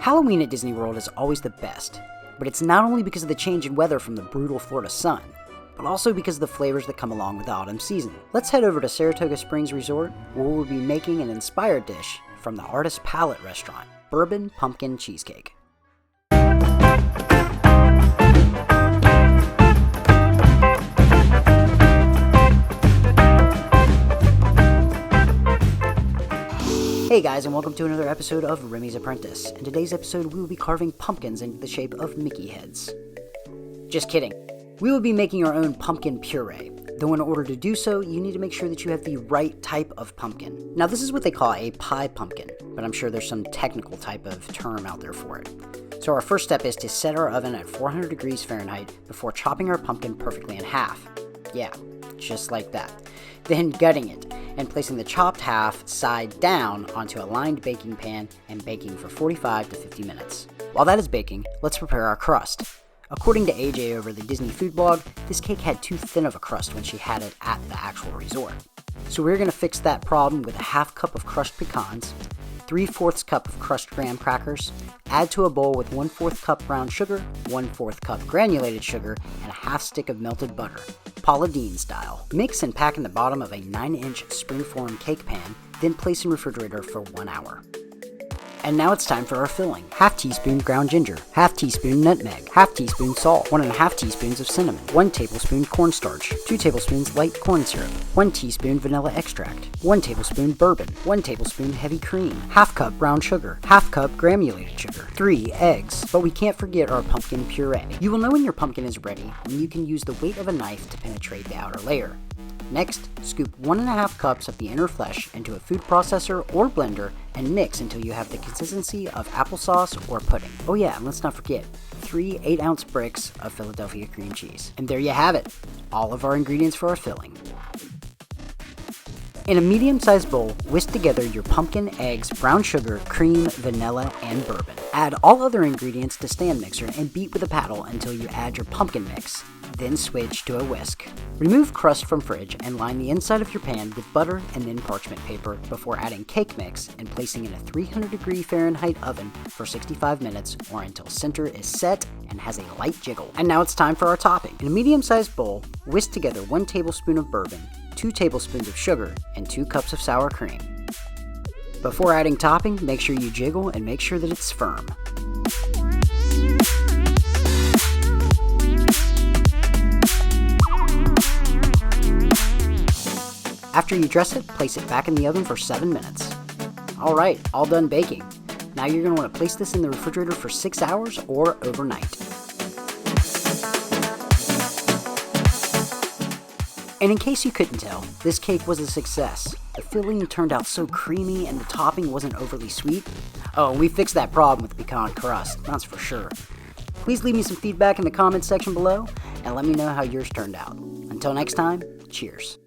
Halloween at Disney World is always the best, but it's not only because of the change in weather from the brutal Florida sun, but also because of the flavors that come along with the autumn season. Let's head over to Saratoga Springs Resort, where we'll be making an inspired dish from the Artist Palette restaurant, Bourbon Pumpkin Cheesecake. Hey guys, and welcome to another episode of Remy's Apprentice. In today's episode, we will be carving pumpkins into the shape of Mickey heads. Just kidding. We will be making our own pumpkin puree, though in order to do so, you need to make sure that you have the right type of pumpkin. Now this is what they call a pie pumpkin, but I'm sure there's some technical type of term out there for it. So our first step is to set our oven at 400 degrees Fahrenheit before chopping our pumpkin perfectly in half. Yeah, just like that. Then gutting it, and placing the chopped half side down onto a lined baking pan and baking for 45 to 50 minutes. While that is baking, let's prepare our crust. According to AJ over the Disney food blog, this cake had too thin of a crust when she had it at the actual resort. So we're going to fix that problem with a half cup of crushed pecans, 3/4 cup of crushed graham crackers, add to a bowl with 1/4 cup brown sugar, 1/4 cup granulated sugar, and a half stick of melted butter, Paula Deen style. Mix and pack in the bottom of a 9-inch springform cake pan, then place in refrigerator for 1 hour. And now it's time for our filling. Half teaspoon ground ginger, half teaspoon nutmeg, half teaspoon salt, 1.5 teaspoons of cinnamon, 1 tablespoon cornstarch, 2 tablespoons light corn syrup, 1 teaspoon vanilla extract, 1 tablespoon bourbon, 1 tablespoon heavy cream, half cup brown sugar, half cup granulated sugar, 3 eggs. But we can't forget our pumpkin puree. You will know when your pumpkin is ready when you can use the weight of a knife to penetrate the outer layer. Next, scoop 1.5 cups of the inner flesh into a food processor or blender and mix until you have the consistency of applesauce or pudding. Oh yeah, and let's not forget, 3 8-ounce bricks of Philadelphia cream cheese. And there you have it, all of our ingredients for our filling. In a medium-sized bowl, whisk together your pumpkin, eggs, brown sugar, cream, vanilla, and bourbon. Add all other ingredients to stand mixer and beat with a paddle until you add your pumpkin mix. Then switch to a whisk. Remove crust from fridge and line the inside of your pan with butter and then parchment paper before adding cake mix and placing in a 300 degree Fahrenheit oven for 65 minutes or until center is set and has a light jiggle. And now it's time for our topping. In a medium-sized bowl, whisk together 1 tablespoon of bourbon, 2 tablespoons of sugar, and 2 cups of sour cream. Before adding topping, make sure you jiggle and make sure that it's firm. After you dress it, place it back in the oven for 7 minutes. Alright, all done baking. Now you're going to want to place this in the refrigerator for 6 hours or overnight. And in case you couldn't tell, this cake was a success. The filling turned out so creamy and the topping wasn't overly sweet. Oh, we fixed that problem with the pecan crust, that's for sure. Please leave me some feedback in the comments section below and let me know how yours turned out. Until next time, cheers.